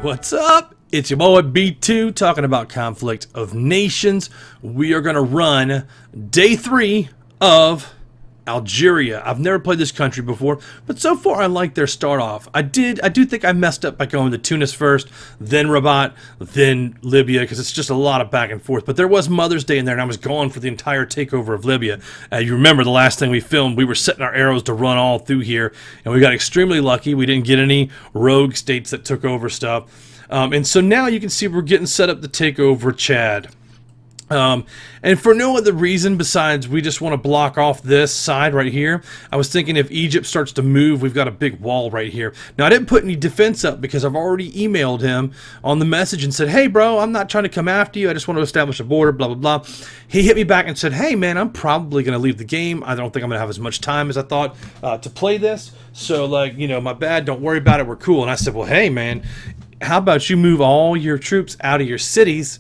What's up? It's your boy B2 talking about Conflict of Nations. We are going to run day 3 of Algeria. I've never played this country before, but so far I like their start off. I do think I messed up by going to Tunis first, then Rabat, then Libya, because it's just a lot of back and forth. But there was Mother's Day in there, and I was going for the entire takeover of Libya. You remember the last thing we filmed, we were setting our arrows to run all through here, and we got extremely lucky. We didn't get any rogue states that took over stuff. And so now you can see we're getting set up to take over Chad. And for no other reason besides we just want to block off this side right here. I was thinking if Egypt starts to move, we've got a big wall right here. Now, I didn't put any defense up because I've already emailed him on the message and said, hey, bro, I'm not trying to come after you. I just want to establish a border, blah, blah, blah. He hit me back and said, hey, man, I'm probably going to leave the game. I don't think I'm going to have as much time as I thought to play this. So, like, you know, my bad. Don't worry about it. We're cool. And I said, well, hey, man, how about you move all your troops out of your cities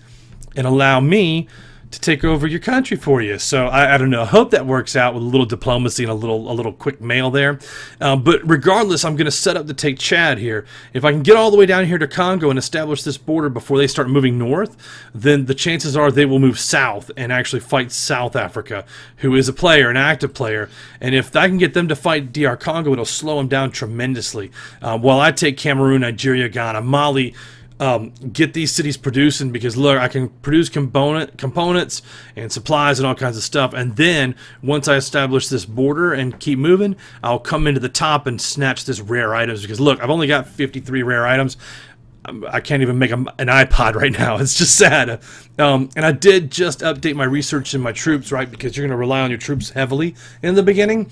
and allow me to take over your country for you? So I don't know. I hope that works out with a little diplomacy and a little quick mail there. But regardless, I'm going to set up to take Chad here. If I can get all the way down here to Congo and establish this border before they start moving north, then the chances are they will move south and actually fight South Africa, who is a player, an active player. And if I can get them to fight DR Congo, it'll slow them down tremendously. While I take Cameroon, Nigeria, Ghana, Mali, get these cities producing, because look, I can produce components and supplies and all kinds of stuff, and then once I establish this border and keep moving, I'll come into the top and snatch this rare items, because look, I've only got 53 rare items. I can't even make an iPod right now. It's just sad. And I did just update my research in my troops, right? Because you're going to rely on your troops heavily in the beginning.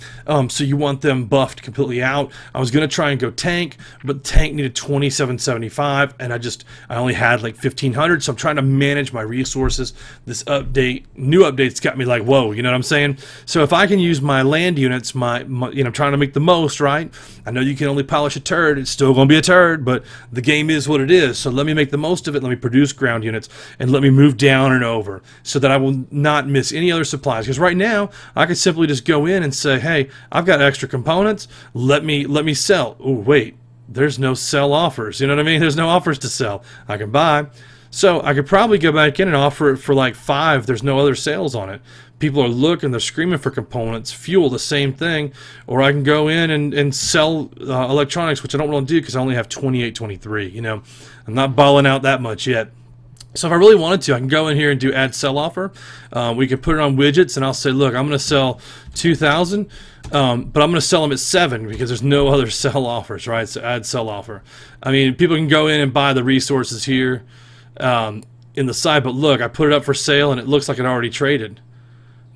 So you want them buffed completely out. I was going to try and go tank, but tank needed 2775, and I only had like 1500. So I'm trying to manage my resources. This new update's got me like, whoa, you know what I'm saying? So if I can use my land units, my you know, trying to make the most, right? I know you can only polish a turd. It's still going to be a turd, but the game is what it is. So let me make the most of it. Let me produce ground units and let me move down and over so that I will not miss any other supplies. Because right now I could simply just go in and say, hey, I've got extra components. Let me sell. Oh, wait, there's no sell offers. You know what I mean? There's no offers to sell. I can buy. So I could probably go back in and offer it for like 5. There's no other sales on it. People are looking, they're screaming for components, fuel, the same thing. Or I can go in and sell electronics, which I don't want to do because I only have 2823. You know, I'm not balling out that much yet. So if I really wanted to, I can go in here and do add sell offer. We could put it on widgets, and I'll say, look, I'm going to sell 2,000, but I'm going to sell them at 7 because there's no other sell offers, right? So add sell offer. I mean, people can go in and buy the resources here in the side, but look, I put it up for sale, and it looks like it already traded.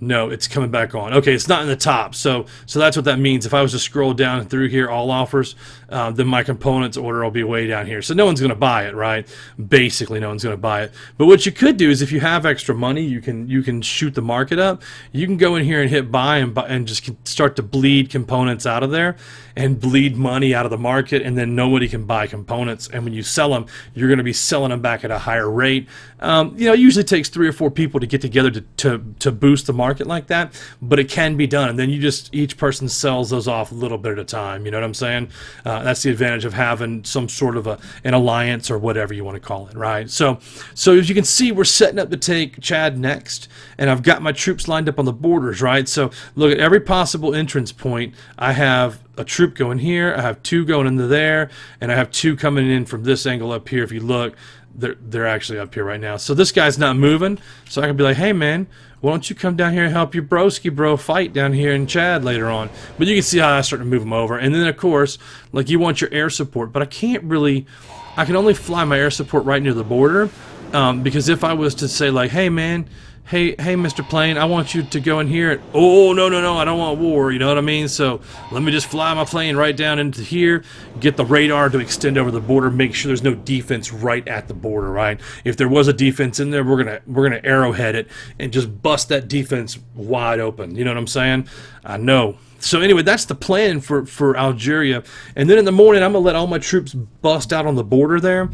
No, it's coming back on. Okay, it's not in the top. So that's what that means. If I was to scroll down through here, all offers, then my components order will be way down here. So no one's going to buy it, right? Basically, no one's going to buy it. But what you could do is if you have extra money, you can shoot the market up. You can go in here and hit buy and just start to bleed components out of there and bleed money out of the market, and then nobody can buy components. And when you sell them, you're going to be selling them back at a higher rate. You know, it usually takes 3 or 4 people to get together to boost the market like that, but it can be done. And then each person sells those off a little bit at a time. You know what I'm saying? That's the advantage of having some sort of an alliance or whatever you want to call it, right? So as you can see, we're setting up to take Chad next, and I've got my troops lined up on the borders, right? So look at every possible entrance point. I have a troop going here, I have 2 going into there, and I have 2 coming in from this angle up here. If you look, they're actually up here right now. So this guy's not moving, so I can be like, hey man, why don't you come down here and help your broski bro fight down here in Chad later on? But you can see how I start to move them over. And then of course, like, you want your air support, but I can't really, I can only fly my air support right near the border, because if I was to say like, hey man, hey Mr. Plane, I want you to go in here. Oh, no, I don't want war, you know what I mean? So let me just fly my plane right down into here, get the radar to extend over the border, make sure there's no defense right at the border, right? If there was a defense in there, we're gonna arrowhead it and just bust that defense wide open. You know what I'm saying? I know So anyway, that's the plan for Algeria. And then in the morning, I'm going to let all my troops bust out on the border there.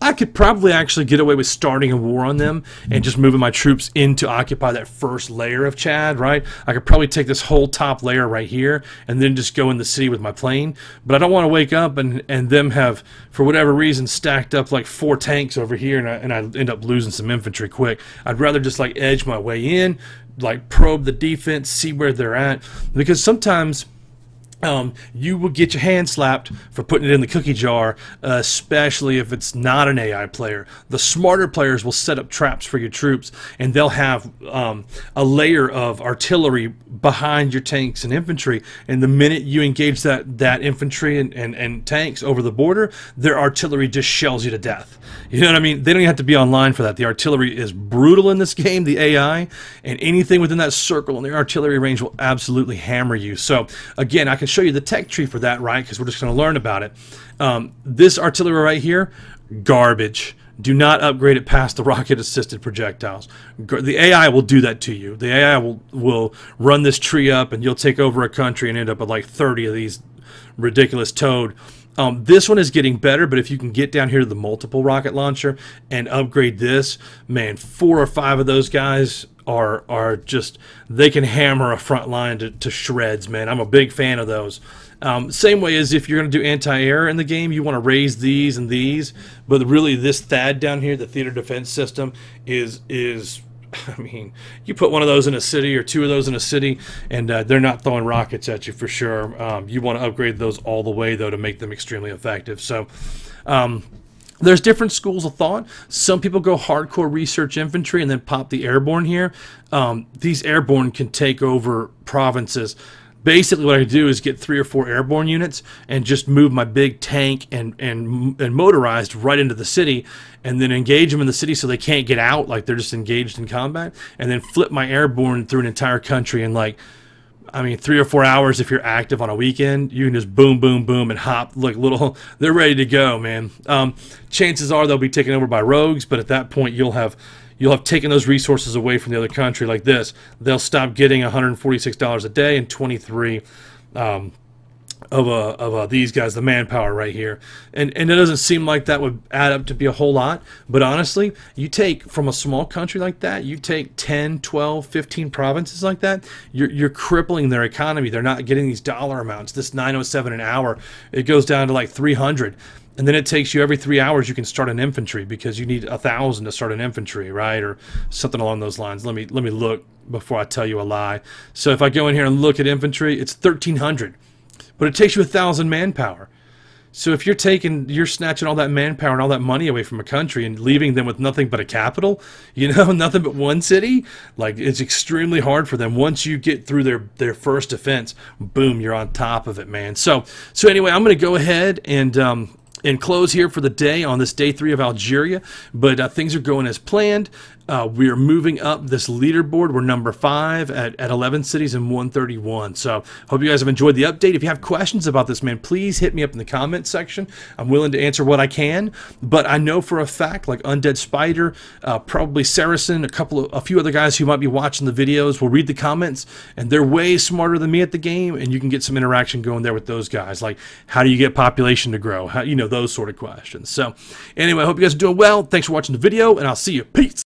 I could probably actually get away with starting a war on them and just moving my troops in to occupy that first layer of Chad, right? I could probably take this whole top layer right here and then just go in the city with my plane. But I don't want to wake up and them have, for whatever reason, stacked up like 4 tanks over here, and I end up losing some infantry quick. I'd rather just like edge my way in, like probe the defense, see where they're at, because sometimes you will get your hand slapped for putting it in the cookie jar, especially if it's not an AI player. The smarter players will set up traps for your troops, and they'll have a layer of artillery behind your tanks and infantry, and the minute you engage that infantry and tanks over the border, their artillery just shells you to death. You know what I mean? They don't even have to be online for that. The artillery is brutal in this game, the AI, and anything within that circle in the artillery range will absolutely hammer you. So again, I can show you the tech tree for that, right? Because we're just going to learn about it. This artillery right here, garbage. Do not upgrade it past the rocket-assisted projectiles. The AI will do that to you. The AI will run this tree up, and you'll take over a country and end up with like 30 of these ridiculous Toad. This one is getting better, but if you can get down here to the multiple rocket launcher and upgrade this, man, 4 or 5 of those guys are just, they can hammer a front line to shreds, man. I'm a big fan of those. Same way as if you're going to do anti-air in the game, you want to raise these and these, but really this THAAD down here, the theater defense system, is I mean, you put one of those in a city or 2 of those in a city, and they're not throwing rockets at you for sure. You want to upgrade those all the way, though, to make them extremely effective. So there's different schools of thought. Some people go hardcore research infantry and then pop the airborne here. These airborne can take over provinces. Basically, what I do is get 3 or 4 airborne units and just move my big tank and motorized right into the city, and then engage them in the city so they can't get out, like they're just engaged in combat, and then flip my airborne through an entire country in, like, I mean, 3 or 4 hours. If you're active on a weekend, you can just boom, boom, boom, and hop like little. They're ready to go, man. Chances are they'll be taken over by rogues, but at that point you'll have taken those resources away from the other country. Like this, they'll stop getting $146 a day and 23 of these guys, the manpower right here, and it doesn't seem like that would add up to be a whole lot, but honestly, you take from a small country like that, you take 10, 12, 15 provinces like that, you're crippling their economy. They're not getting these dollar amounts. This 907 an hour, it goes down to like 300. And then it takes you every 3 hours you can start an infantry, because you need 1,000 to start an infantry, right? Or something along those lines. Let me look before I tell you a lie. So if I go in here and look at infantry, it's 1,300, but it takes you 1,000 manpower. So if you're snatching all that manpower and all that money away from a country and leaving them with nothing but a capital, you know, nothing but one city, like, it's extremely hard for them. Once you get through their first defense, boom, you're on top of it, man. So anyway, I'm going to go ahead and close here for the day on this day 3 of Algeria, but things are going as planned. We are moving up this leaderboard. We're number 5 at 11 cities and 131. So hope you guys have enjoyed the update. If you have questions about this, man, please hit me up in the comment section. I'm willing to answer what I can, but I know for a fact, like Undead Spider, probably Saracen, a few other guys who might be watching the videos will read the comments, and they're way smarter than me at the game, and you can get some interaction going there with those guys. Like, how do you get population to grow? How, you know, those sort of questions. So anyway, I hope you guys are doing well. Thanks for watching the video, and I'll see you. Peace.